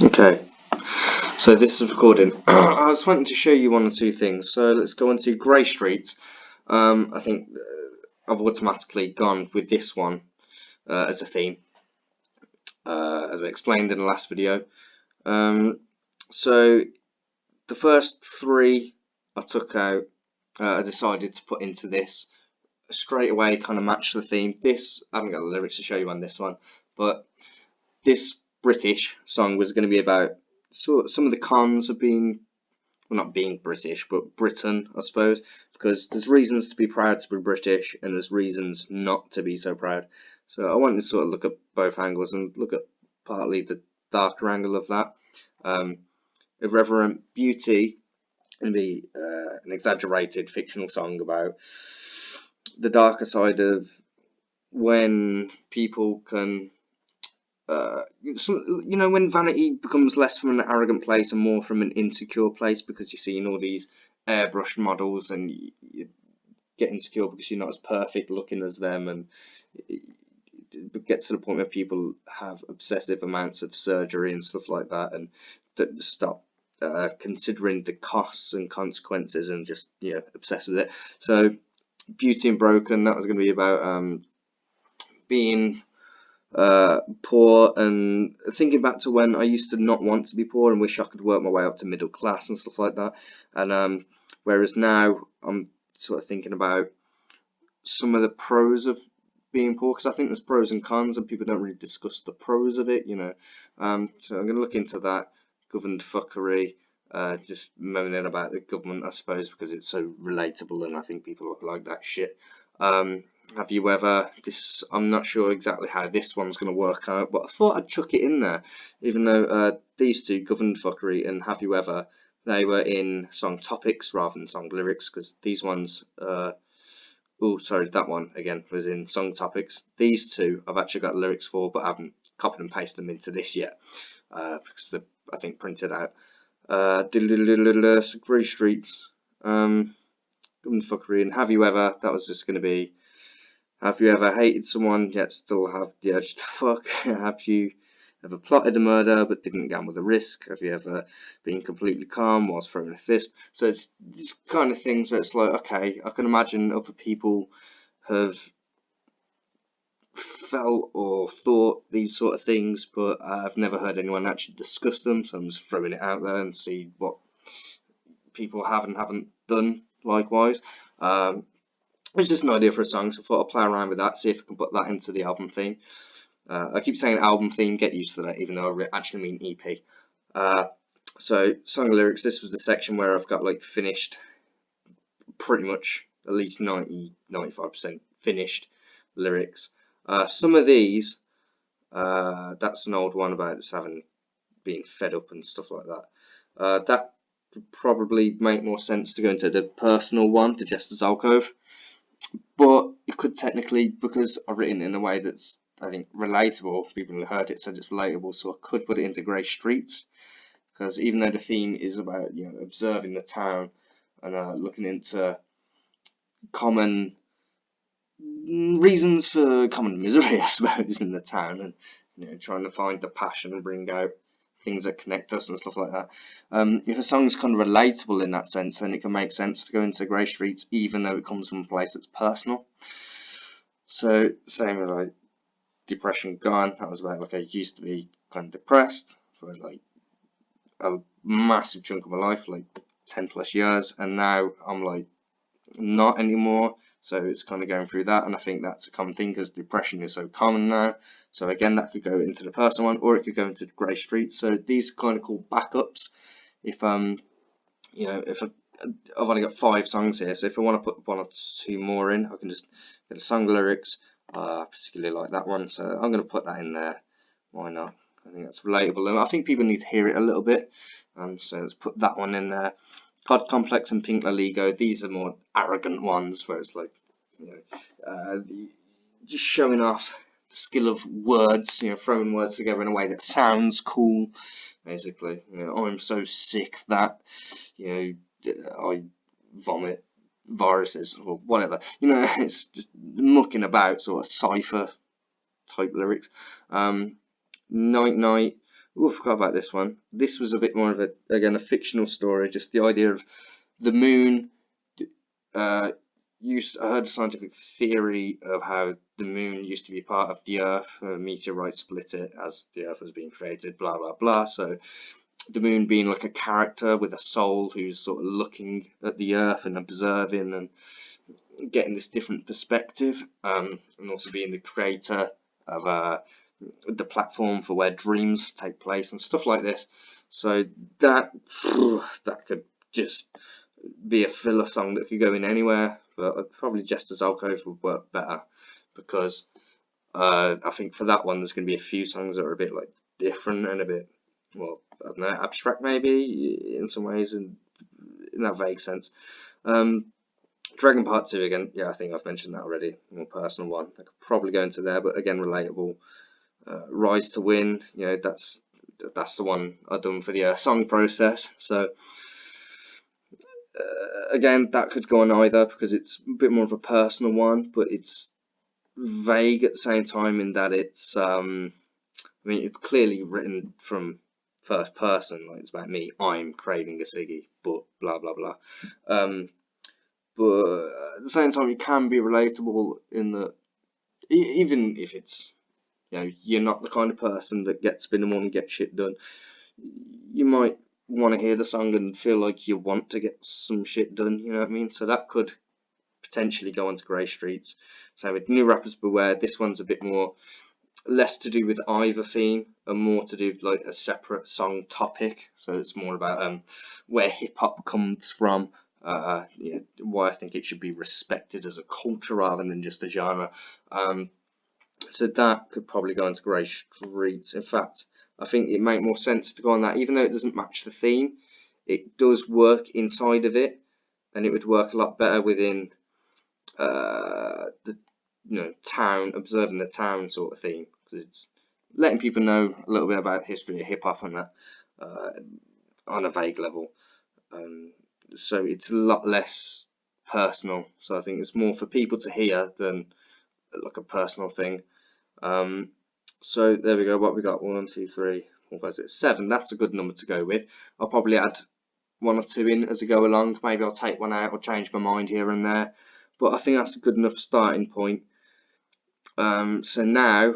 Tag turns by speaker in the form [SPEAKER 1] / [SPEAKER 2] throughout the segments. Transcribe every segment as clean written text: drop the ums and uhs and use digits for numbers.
[SPEAKER 1] Okay, so this is recording. I was wanting to show you one or two things. So let's go on to Grey Street. I think I've automatically gone with this one as a theme, as I explained in the last video. So the first three I took out, I decided to put into this straight away, kind of match the theme. This, I haven't got the lyrics to show you on this one, but this British song was going to be about some of the cons of being, well, not being British, but Britain, I suppose, because there's reasons to be proud to be British and there's reasons not to be so proud. So I wanted to sort of look at both angles and look at partly the darker angle of that. Irreverent Beauty can be an exaggerated fictional song about the darker side of when people can when vanity becomes less from an arrogant place and more from an insecure place, because you're seeing all these airbrushed models and you get insecure because you're not as perfect looking as them, and it gets to the point where people have obsessive amounts of surgery and stuff like that, and stop considering the costs and consequences and just obsessed with it. So Beauty and Broken, that was going to be about being poor and thinking back to when I used to not want to be poor and wish I could work my way up to middle class and stuff like that. And whereas now I'm sort of thinking about some of the pros of being poor, because I think there's pros and cons and people don't really discuss the pros of it, so I'm going to look into that. Governed fuckery, just moaning about the government, I suppose, because it's so relatable and I think people like that shit. Have you ever, this, I'm not sure exactly how this one's going to work out, but I thought I'd chuck it in there, even though these two, Governed Fuckery and Have You Ever, they were in song topics rather than song lyrics, because these ones, oh sorry, that one again was in song topics. These two I've actually got lyrics for, but I haven't copied and pasted them into this yet, because they're, I think, printed out. Grey Streets, Governed Fuckery and Have You Ever, that was just going to be, have you ever hated someone yet still have the urge to fuck? Have you ever plotted a murder but didn't gamble the risk? Have you ever been completely calm whilst throwing a fist? So it's these kind of things where it's like, okay, I can imagine other people have felt or thought these sort of things, but I've never heard anyone actually discuss them, so I'm just throwing it out there and see what people have and haven't done likewise. It's just an idea for a song, so I thought I'd play around with that, see if I can put that into the album theme. I keep saying album theme, get used to that, even though I actually mean EP. So, song lyrics, this was the section where I've got like finished, pretty much at least 90-95% finished lyrics. Some of these, that's an old one about just being fed up and stuff like that. That would probably make more sense to go into the personal one, the Jester's Alcove. But it could technically, because I've written it in a way that's, I think, relatable, people who heard it said it's relatable, so I could put it into Grey Streets, because even though the theme is about, observing the town and looking into common reasons for common misery, I suppose, in the town, and trying to find the passion and bring out things that connect us and stuff like that. If a song's kind of relatable in that sense, then it can make sense to go into Grey Streets, even though it comes from a place that's personal. So same with like Depression Gone. That was about, like, I used to be kind of depressed for like a massive chunk of my life, like 10 plus years, and now I'm like not anymore. So it's kind of going through that, and I think that's a common thing because depression is so common now. So again, that could go into the personal one, or it could go into Grey Streets. So these are kind of called backups. If if I've only got 5 songs here, so if I want to put 1 or 2 more in, I can just get the song lyrics. Particularly like that one, so I'm going to put that in there. Why not? I think that's relatable, and I think people need to hear it a little bit. So let's put that one in there. God Complex and Pink Laligo, these are more arrogant ones, where it's like, just showing off the skill of words, throwing words together in a way that sounds cool, basically. I'm so sick that, I vomit viruses or whatever. It's just mucking about, sort of cipher type lyrics. Night Night, Oh, I forgot about this one. This was a bit more of a fictional story. Just the idea of the moon. Uh, I heard a scientific theory of how the moon used to be part of the Earth. A meteorite split it as the Earth was being created. Blah blah blah. So the moon being like a character with a soul who's sort of looking at the Earth and observing and getting this different perspective, and also being the creator of the platform for where dreams take place and stuff like this. So that that could just be a filler song that could go in anywhere, but probably Jester's Alcove would work better, because I think for that one there's going to be a few songs that are a bit like different and a bit, well, I don't know, abstract maybe in some ways, in that vague sense. Dragon Part 2 again, yeah, I think I've mentioned that already, more personal one. I could probably go into there, but again, relatable. Rise to Win, you know, that's the one I've done for the song process. So again, that could go on either, because it's a bit more of a personal one, but it's vague at the same time, in that it's I mean, it's clearly written from first person, like it's about me, I'm craving a ciggy, but blah blah blah. But at the same time, it can be relatable in that even if it's, you know, you're not the kind of person that gets up in the morning and gets shit done, you might want to hear the song and feel like you want to get some shit done, you know what I mean? So that could potentially go onto Grey Streets. So with New Rappers Beware, this one's a bit more, less to do with either theme and more to do with like a separate song topic. So it's more about where hip hop comes from, you know, why I think it should be respected as a culture rather than just a genre. So that could probably go into Grey Streets. In fact, I think it make more sense to go on that, even though it doesn't match the theme. It does work inside of it, and it would work a lot better within the, you know, town, observing the town sort of theme, because it's letting people know a little bit about the history of hip hop and that on a vague level. So it's a lot less personal. So I think it's more for people to hear than like a personal thing. So there we go. What we got? 1, 2, 3, 4, 5, 6, 7. That's a good number to go with. I'll probably add 1 or 2 in as I go along. Maybe I'll take one out or change my mind here and there. But I think that's a good enough starting point. So now,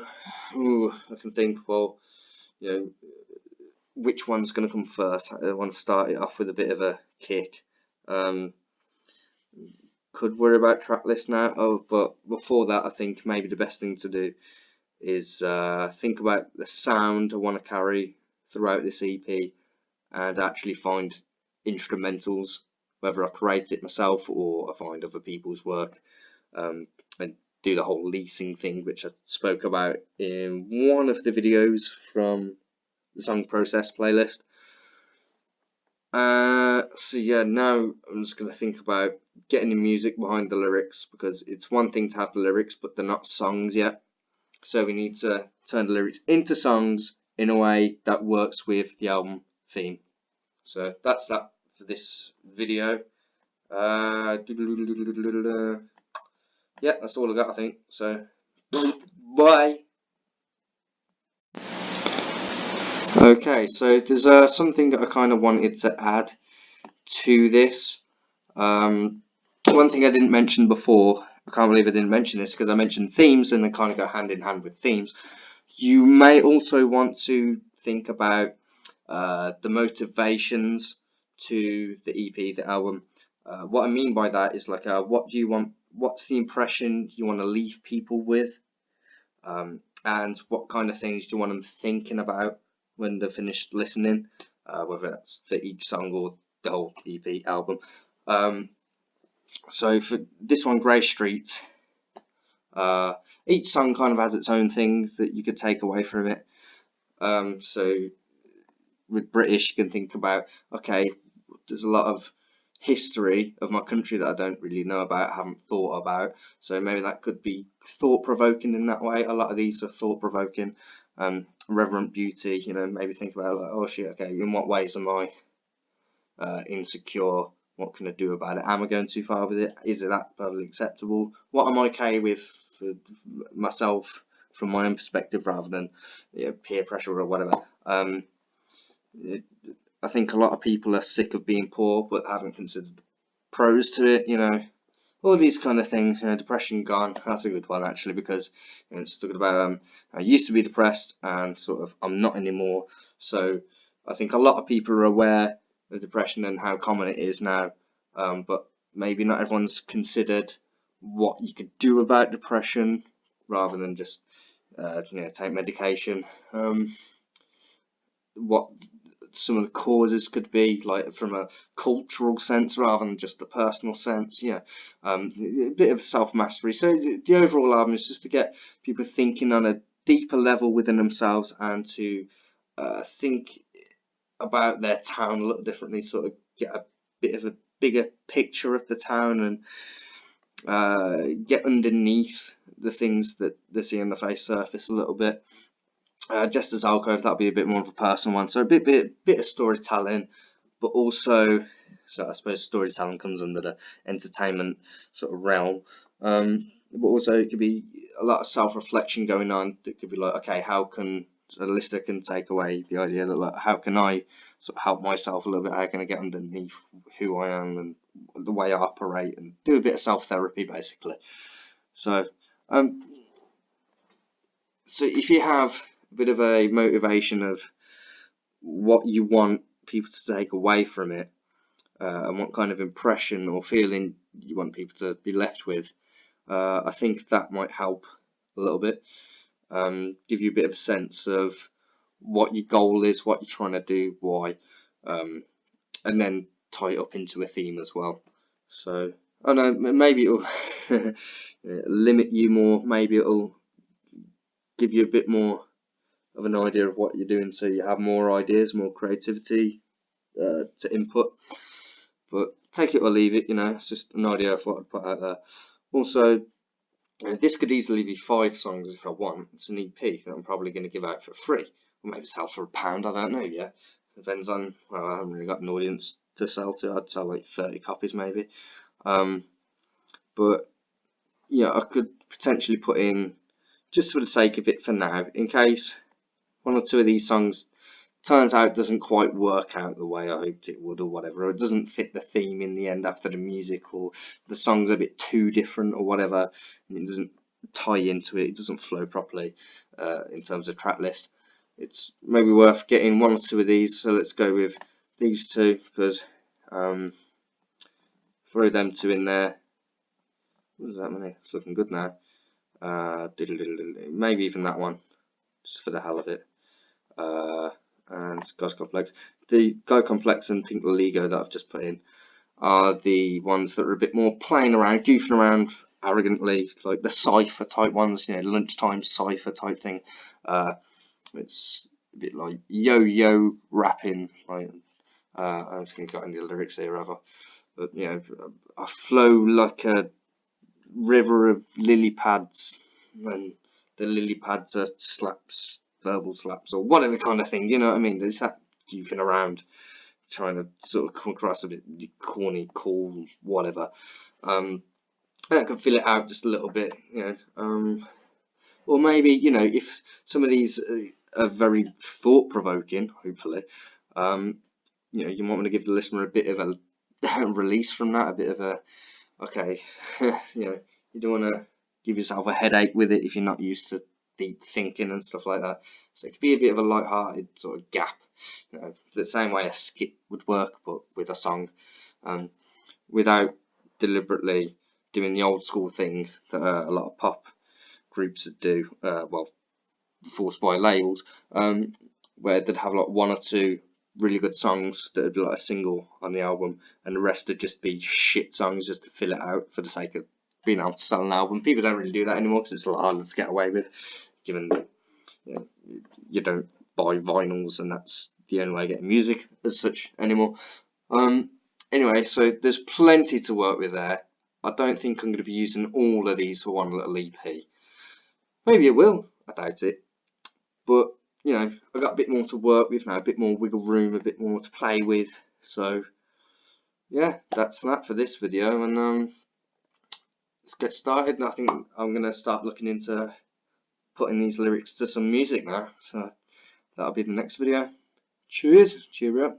[SPEAKER 1] I can think, well, you know, which one's going to come first? I want to start it off with a bit of a kick. Could worry about track list now. Oh, but before that, I think maybe the best thing to do is think about the sound I want to carry throughout this EP, and actually find instrumentals, whether I create it myself or I find other people's work, and do the whole leasing thing, which I spoke about in one of the videos from the song process playlist. So yeah, now I'm just going to think about getting the music behind the lyrics, because it's one thing to have the lyrics, but they're not songs yet. So we need to turn the lyrics into songs in a way that works with the album theme. So that's that for this video. Yeah, that's all I got, I think. So, bye. Okay, so there's something that I kind of wanted to add to this. One thing I didn't mention before, I can't believe I didn't mention this, because I mentioned themes and they kind of go hand in hand with themes. You may also want to think about the motivations to the EP, the album. What I mean by that is like, what do you want? What's the impression you want to leave people with? And what kind of things do you want them thinking about when they're finished listening? Whether that's for each song or the whole EP album. So for this one, Grey Street, each song kind of has its own thing that you could take away from it. So with British, you can think about, okay, there's a lot of history of my country that I don't really know about, haven't thought about, so maybe that could be thought-provoking in that way. A lot of these are thought-provoking. Reverent Beauty, you know, maybe think about like, oh shit, okay, in what ways am I insecure? What can I do about it? Am I going too far with it? Is that perfectly acceptable? What am I okay with for myself from my own perspective, rather than, you know, peer pressure or whatever? I think a lot of people are sick of being poor but haven't considered pros to it, all these kind of things. Depression gone, that's a good one actually, because it's talking about I used to be depressed and sort of I'm not anymore. So I think a lot of people are aware of depression and how common it is now, but maybe not everyone's considered what you could do about depression rather than just take medication. What some of the causes could be, like from a cultural sense rather than just the personal sense. A bit of self-mastery. So the overall album is just to get people thinking on a deeper level within themselves and to think about their town a little differently, sort of get a bit of a bigger picture of the town and get underneath the things that they see on the face surface a little bit. Just as Alcove, that'll be a bit more of a personal one. So a bit of storytelling, but also, so I suppose storytelling comes under the entertainment sort of realm. But also it could be a lot of self-reflection going on. It could be like, okay, how can a listener can take away the idea that, like, how can I sort of help myself a little bit? How can I get underneath who I am and the way I operate, and do a bit of self-therapy basically. So, so if you have a bit of a motivation of what you want people to take away from it, and what kind of impression or feeling you want people to be left with, I think that might help a little bit. Give you a bit of a sense of what your goal is, what you're trying to do, why, and then tie it up into a theme as well. So I don't know, maybe it'll limit you more, maybe it'll give you a bit more of an idea of what you're doing, so you have more ideas, more creativity to input. But take it or leave it, it's just an idea of what I'd put out there. Also, this could easily be 5 songs if I want. It's an EP that I'm probably going to give out for free, or maybe sell for £1. I don't know yet. Depends on, well, I haven't really got an audience to sell to. I'd sell like 30 copies maybe. But yeah, I could potentially put in, just for the sake of it for now, in case 1 or 2 of these songs turns out doesn't quite work out the way I hoped it would, or whatever, or it doesn't fit the theme in the end after the music, or the song's a bit too different or whatever, and it doesn't tie into it, it doesn't flow properly in terms of track list. It's maybe worth getting 1 or 2 of these. So let's go with these 2, because throw them 2 in there. What is that many? It's looking good now. Maybe even that one, just for the hell of it. And God Complex. The God Complex and Pink Loligo that I've just put in are the ones that are a bit more playing around, goofing around arrogantly, like the cypher type ones, lunchtime cypher type thing. It's a bit like yo-yo rapping, like I don't think I've got any lyrics here ever, but I flow like a river of lily pads, and the lily pads are slaps, verbal slaps, or whatever kind of thing, you know what I mean? There's that goofing around, trying to sort of come across a bit corny, cool, whatever. And I can fill it out just a little bit, or maybe, if some of these are very thought-provoking, hopefully, you might want to give the listener a bit of a release from that, a bit of a, okay, you don't want to give yourself a headache with it if you're not used to deep thinking and stuff like that. So it could be a bit of a light-hearted sort of gap, the same way a skit would work, but with a song, without deliberately doing the old school thing that a lot of pop groups that do, well, forced by labels, where they'd have like 1 or 2 really good songs that would be like a single on the album, and the rest would just be shit songs just to fill it out for the sake of being able to sell an album. People don't really do that anymore because it's a lot harder to get away with, given that you don't buy vinyls and that's the only way of getting music as such anymore. Anyway, so there's plenty to work with there. I don't think I'm going to be using all of these for one little EP. Maybe it will, I doubt it. But, I've got a bit more to work with now, a bit more wiggle room, a bit more to play with. So, yeah, that's that for this video. And let's get started. I think I'm going to start looking into putting these lyrics to some music now. So, that'll be the next video. Cheers. Cheerio.